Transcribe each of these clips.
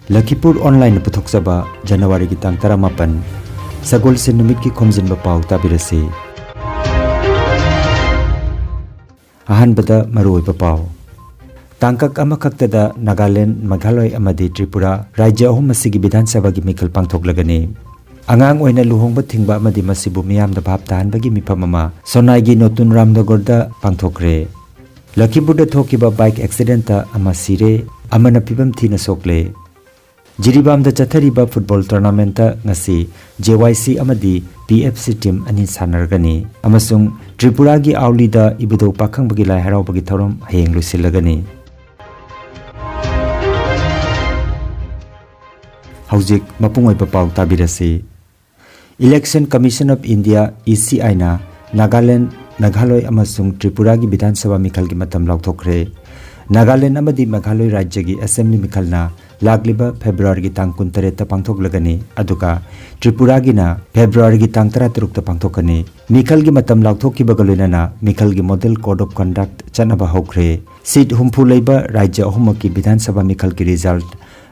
Lakhipuronline puthokjaba January ki tang 18 Sagol se numit ki Khomjinba Pao tabirasi. Ahanbada maruoiba Pao. Tangkak amakaktada Nagaland, Meghalaya amadi Tripura Rajya ahum asigi Bidhan Sabha gi mikal pangthoklagani. Angang oina luhongba thingba amadi masibu miyamda bhab tahanbagi mifam ama Sonai gi Notun Ramnagorda pangthokre. Lakhipurda thokiba bike accident ta ama sire amana pibam thina sokle. Jiribamda chathariba football tournament ta ngasi JYC amadi PFC team ani sanargani amasung Tripura gi auli da ibudo pakhang bagi lai harau bagi thorom hayeng lusilagani. Haujik mapungoi Pao tabirasi. Election Commission of India ECI na Nagaland, Meghalaya amasung Tripura gi Bidhan Sabha mikal gi matam lauthokre. Nagaland amadi Meghalaya Rajya gi Assembly mikal na lagliba February gi tang 23 ta pangthoklagani aduka Tripura gi na February gi tang 13 ta pangthokani. Mikal gi matam lauthokkiba galoina na mikal gi Model Code of Conduct chanaba hokre. Seat humpu leiba Rajya ahumaki Bidhan Sabha mikal gi result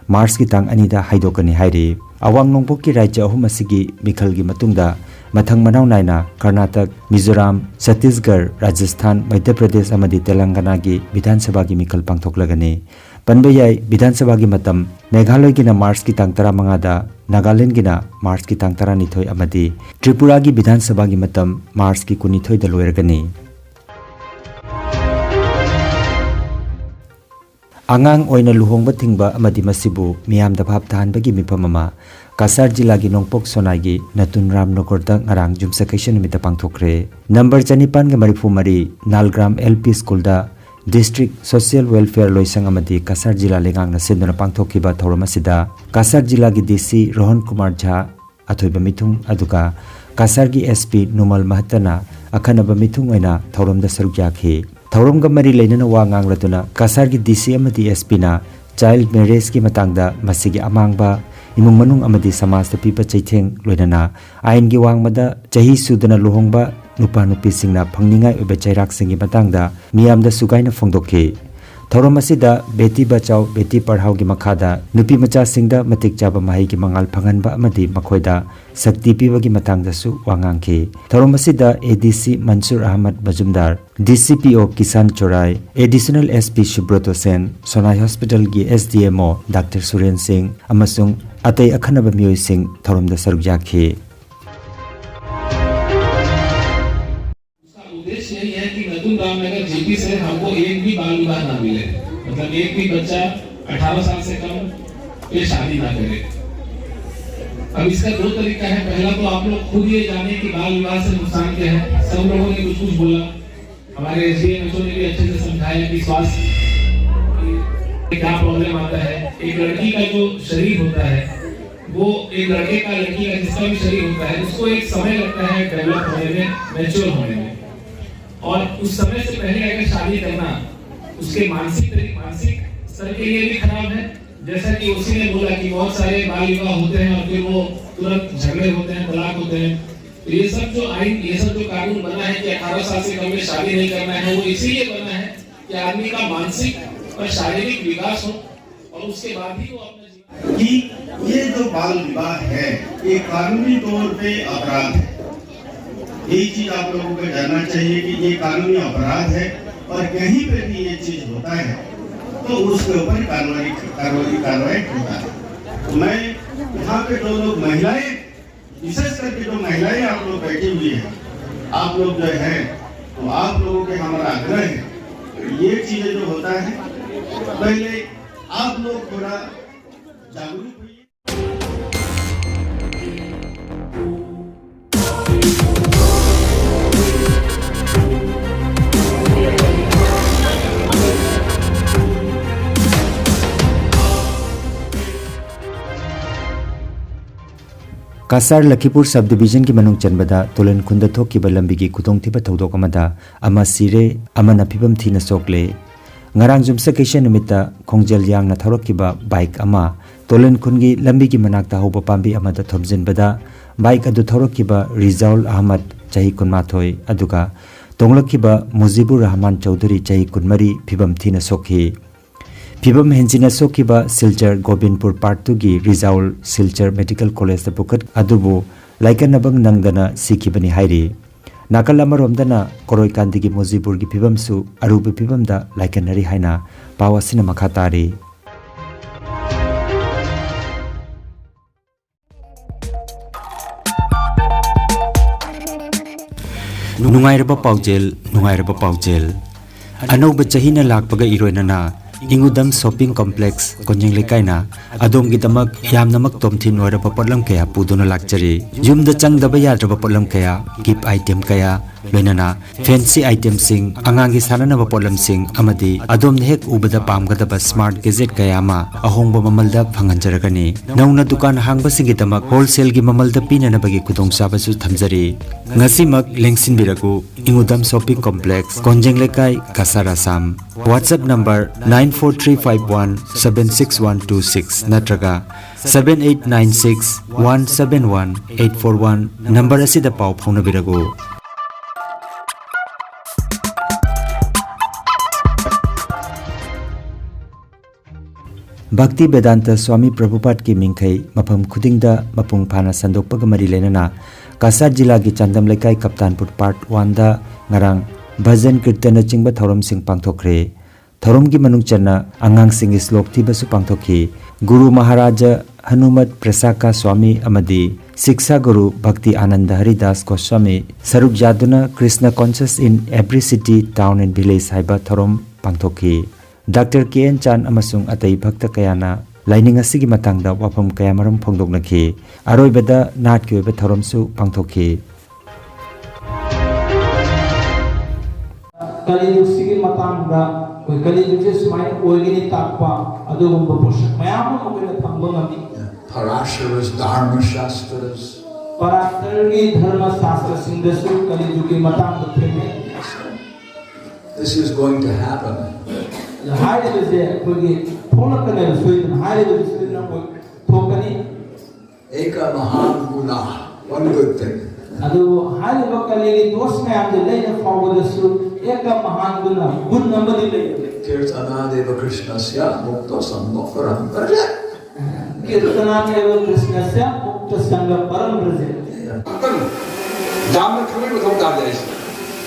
Mars ki tang anida haidokani hairi. Awang nongpok ki Rajya ahum asigi mikal gi matungda mathang manau naina Karnataka, Mizoram, Chhattisgarh, Rajasthan, Madhya Pradesh amadi Telangana gi Bidhan Sabha gi mikal pangthoklagani. Panbayai Bidhan Sabha gi matam Meghalaya gi na Mars ki tang 15 da, Nagaland gi na Mars ki tang 12 amadi Tripura gi Bidhan Sabha gi matam Mars ki 12 da loiragani. Angang oina luhongba thingba amadi masibu miyamda bhab tahanbagi mifam ama Kasar jila gi Nongpok Sonai gi Natun Ramnagorda ngarang jumsakaisha numita pangthokre. Number 9 Nalgram LP School da District Social Welfare Loisang amadi Kasar jila lengang na sinduna pangthokkiba thoram asida Kasar jila gi DC Rohan Kumar Jha athoiba mithung aduka Kasar gi SP Numal Mahatana akhanaba mithung oina thoramda saruk yakhi. Thoramga mari leinana wa ngangratuna Kasar gi DC amadi SP na child marriage ki matangda masigi amangba imung manung amadi samaj ta pipa chaitheng loinana ain gi wangmada chahi sudana luhongba nupa nupi singna phangningai obe chairak singi matangda miyamda sugaina phongdokhi. Thoram asida Beti Bachao Beti Padhao gi makhada nupi macha singda matik chaba mahai gi mangal phanganba amadi makhoida sakti piba gi matangda su wangangki. Thoram asida ADC Mansur Ahmad Majumdar, DCPO Kisan Chorai, Additional SP Shubroto Sen, Sonai Hospital gi SDMO Dr. Suren Singh amasung atei akhanaba miyoi sing thoramda saruk yakhi. Ramnagar JP से हमको एक भी बाल विवाह ना मिले, मतलब एक भी बच्चा 18 साल से कम पे शादी ना करे। अब इसका दो तरीका है। पहला तो आप लोग खुद ये जाने कि बाल विवाह से नुकसान क्या है। सब लोगों ने कुछ कुछ बोला, हमारे एसडीएमओ ने भी अच्छे से समझाया कि स्वास्थ्य क्या प्रॉब्लम आता है। एक लड़की का जो शरीर होता है वो एक लड़के का लड़की का जिसका भी शरीर होता है उसको एक समय लगता है डेवलप होने में, मैच्योर होने में, और उस समय से पहले अगर शादी करना उसके मानसिक स्तर के लिए भी खराब है। जैसा कि उसी ने बोला कि बहुत सारे बाल विवाह होते हैं और फिर वो तुरंत झगड़े होते हैं, तलाक होते हैं। तो ये सब जो कानून बना है कि 18 साल से कम में शादी नहीं करना है, वो इसीलिए बना है कि आदमी का मानसिक और शारीरिक विकास हो और उसके बाद ही वो अपना कि ये जो बाल विवाह है ये कानूनी तौर पे अपराध है। एक चीज आप लोगों को जानना चाहिए कि ये कानूनी अपराध है और कहीं पे भी ये चीज होता है तो उसके ऊपर कार्रवाई होता है। मैं यहाँ पे जो लोग महिलाएं, विशेष करके जो महिलाएं आप लोग बैठी हुई हैं, आप लोग जो है तो आप लोगों के हमारा आग्रह है ये चीजें जो होता है पहले आप लोग थोड़ा जागरूक हुई। Kasar Lakhipur subdivision ki manung chanbada tolen khunda thokkiba lambi gi khudongthiba thodok amada ama sire amana phibam thina sokle. Ngarang jumsakaisha numita khongjal yang na thorokkiba bike ama tolen khungi lambi gi manakta hoba pambi amada thomjinbada bike adu thorokkiba Rizaul Ahmad chahi 18 aduga tonglakkiba Mujibur Rahman Chaudhary chahi 13 phibam thina sokhi. फिबम हेंजिना सोकिबा Silchar Gobindpur part 2 गी Rejaul Silchar medical college द पुकट अदुबो लाइकनबंग नंगदना सिखिबनी हाइरी नाकल अमरोमदना कोरोई कांदिगी मोजीपुर गी फिबमसु अरुब फिबमदा लाइकनरी हाइना पावासिना मखा तारी नुंगाइरबा पाउजेल अनौब चहीना लाकपगा इरोइनना इंगुदम शॉपिंग कॉम्प्लेक्स कोंजिंग लेकाइना अदोम की दमक यामनमक तोमथिन ओरबा पोटलम कया पुदुना लाक्चरी जुमद चंगदबा याद्रबा पोटलम कया गिफ्ट आइटम कया लोइनना फैंसी आइटम सिंग अंगांगी साननबा पोटलम सिंग अमदी अदोम हेक उबदा पामगदबा स्मार्ट गैजेट कया मा अहोंगबा ममलदा फंगंजरगनी नौना दुकान हांगबा सिंगी दमक होलसेल की ममलदा पीननबगी खुदोंसाबसु थमजरी ngasimak lengsinbiragu ingudam shopping complex konjeng lekai kasarasam WhatsApp number 94351766126 natraga 7896171841 number asida pau phonabiragu भक्ति वेदांत स्वामी प्रभुपाद की मिंखै मफम खुदिंगदा मपुंग फाना संदोकपग मरी लेनना कासार जिला की चंदम लेकाई कप्तानपुर पार्ट 1 दा ngarang भजन कीर्तन चिंग थौरम सिंह पांथोखरे थौरम की मनुंग चन्ना अंगांग सिंह श्लोक थीबसु पांथोखी गुरु महाराज हनुमत प्रसाका स्वामी अमदी शिक्षा गुरु भक्ति आनंद हरिदास गोस्वामी सरुक जादुना Krishna conscious in every city town and village हाइबा थौरम पांथोखी डॉक्टर के.एन. चान अमसुंग अतई भक्त कयाना लाइनिंग असिगी मतंगदा वाफम कयामरम फोंदोकनखी अरोइबदा नाट की ओइबा थौरमसु पांथोखी कलियुग सिगी मतंगदा कोई कलियुग से स्माइल ओइगिनी ताकपा अदुगुंबा पोषक मयाम ओइना थंबंगमी Parashara's Dharma Shastras पराशरगी धर्म शास्त्र सिंधसु कलियुग की Matang थेमे This is going to happen. हाइडे से कोई फोलकने सुइदन हाइडे सुइदन को थोकनी Eka Mahan Guna, one good thing. अदु हाइडे बकलेगी दोष में हम लेने फावदसु एक महान गुण नंबर ले Kirtana Deva Krishnasya Mukta Sangha Parampara. कीर्तना देव कृष्णस्य मुक्त संग परम ब्रजे जामन खबर में थोड़ा डाल जाए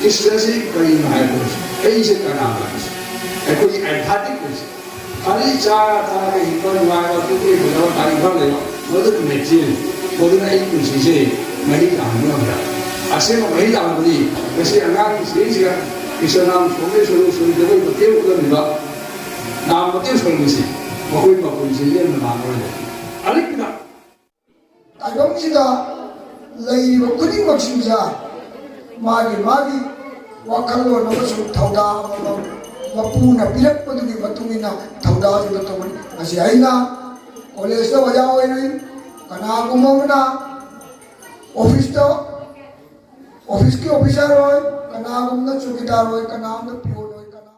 इस तरह से कई मायकों कई से करना है कोई आध्यात्मिक है खाली चार तरह के हिंदू मायकों के लिए बुलाओ तारीख भर ले मदद में चीज मदद नहीं कुछ चीजें नहीं काम नहीं होता ऐसे में वही जान बनी वैसे अनाथ किसी से किसी नाम सोने जब बच्चे को मिला नाम बच्चे सोने से मकोई से ये नाम हो जाए अलिकना ताइबंगसिदा लैरिबा खुदिमक्सिंजा मागी वाखल्लोन अमसुं थौदा मपुना पिरक्पदुगी मतुंगिना थौदा जुदा तोमन असी आइना कॉलेज तो वजा होइनै कनागुमना ऑफिस की ऑफिसर होय कनागुमना चौकीदार होय कनागुमना पियोन होय कना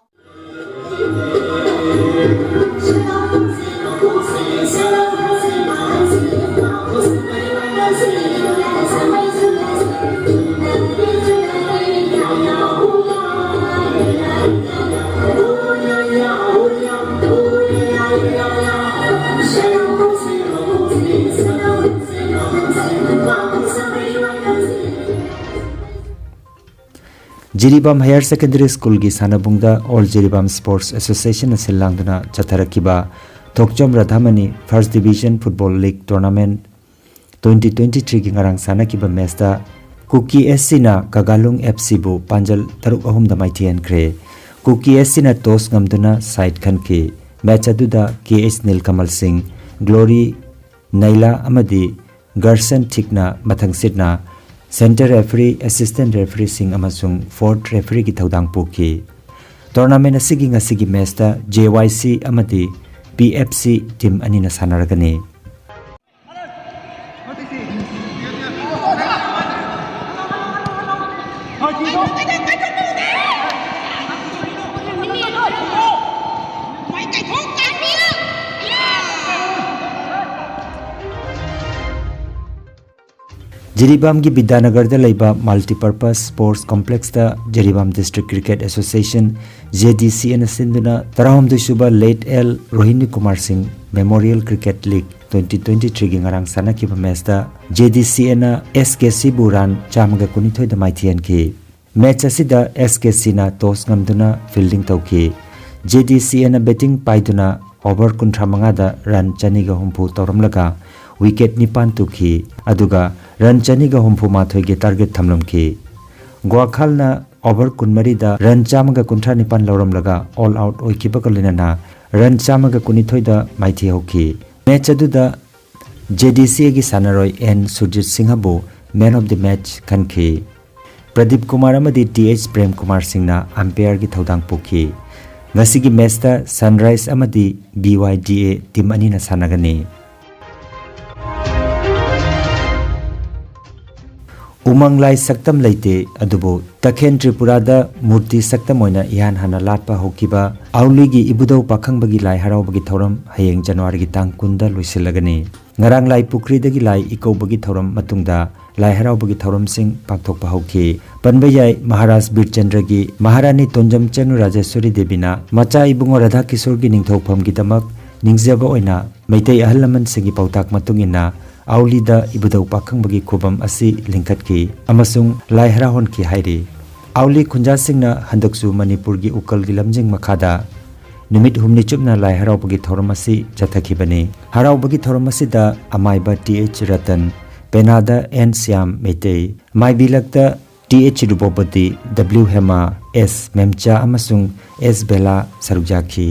जिरीबाम हायर सेकेंडरी स्कूल की सानबुंगदा ऑल जिरीबाम स्पोर्ट्स एसोसिएशन सिलांगदना चथरकिबा Thokchom Radhamani first division football league tournament 2023 की ngarang सानकिबा मैचदा कुकी एससी ना कागालुंग एफसी बु पांजल तरुक अहुम दा माइथियन क्रे कुकी एससी ना टॉस ngамदुना साइड खनकी मैच अदुदा केएस नीलकमल सिंह ग्लोरी नैला अमदी गर्सन थिकना मथंग सिटना centre referee assistant referee Singh अमसुंग फोर्थ रेफरी की थौदांग पुकी टूर्नामेंट असिगी मैचदा जेवाईसी अमदी पीएफसी टीम अनिना सानरगनी Jiribam gi Bidanagar da laiba multipurpose sports complex da Jiribam District Cricket Association JDCN sinduna tarahom suba late L Rohini Kumar Singh Memorial Cricket League 2023 gi ngarang sana ki match da JDCN SKC buran chamaga kunithoi da maithian ki match asida SKC na toss ngamduna fielding tauki JDCN betting paiduna over kuntramanga da run chaniga humpu toramlaga wicket nipan tukhi aduga run chaniga humpu mathoi ge target thamlamki Gwakhal na over kunmari da run chamaga kuntra nipan lauramlaga all out oikibakalina na run chamaga kunithoi da maithi hoki match aduda JDC gi sanaroi N Sujit Singh bu man of the match kanki Pradeep Kumar amadi TH Prem Kumar Singh na umpire gi thodang pukhi ngasi gi match da Sunrise amadi BYDA team ani na sanagani Umang lai saktam leite adubo Takhen Tripura da murti saktam oina ihan hana latpa hokiba auli gi ibudau pakhang bagi lai harau bagi thoram hayeng January gi tang kunda loisilagani ngarang lai pukri dagi lai iko bagi thoram matungda lai harau bagi thoram sing pakthokpa hoki panbayai Maharaj Birchandra gi Maharani Tonjam Chanu Rajeshwari Devina macha ibungo Radha Kishore gi ningthokpham gi tamak ningjaba oina meitai ahalaman singi pautak matungina Auli da ibudau pakhang bagi khubam asi lingkat ki amasung lai harahon ki hairi Auli khunja singna handaksu Manipur gi ukal gi lamjing makhada numit humni chupna lai harau bagi thoramasi jathaki bani harau bagi thoramasi da amaiba TH Ratan Penada N Syam Metei mai bilakta TH Rubopati W Hema S Memcha amasung S Bela Sarujaki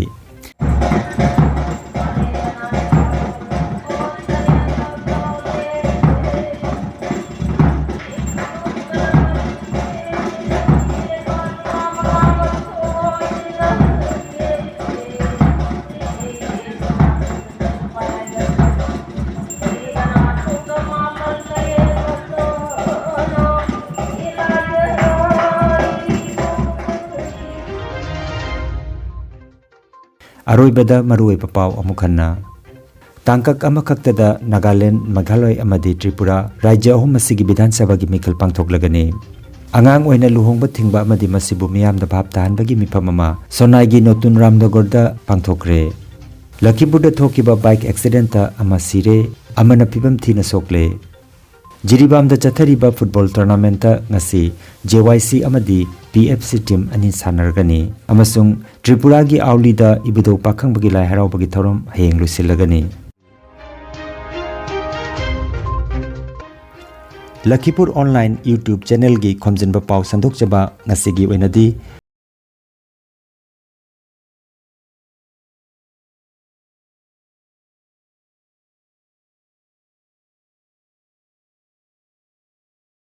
Aroibada Marui Pao Amukhanna Tangkak Amakaktada Nagaland Meghalaya amadi Tripura Rajya ahum asigi Bidhan Sabha gi mikal pangthoklagani Angang oina luhongba thingba amadi masibu miyamda bhap tahanbagi mifam ama Sonai gi Notun Ramnagar da pangthokre Lakhipur da thokiba bike accident ta ama sire amana pibam thina sokle Jiribam da chathariba football tournament ta ngasi JYC amadi PFC team ani sanargani amasung Tripura gi auli da ibudau pakhang bagi lai harau bagi thoram hayeng lusilagani Lakhipur online YouTube channel gi Khomjinba Pao sandok chaba ngasi gi oinadi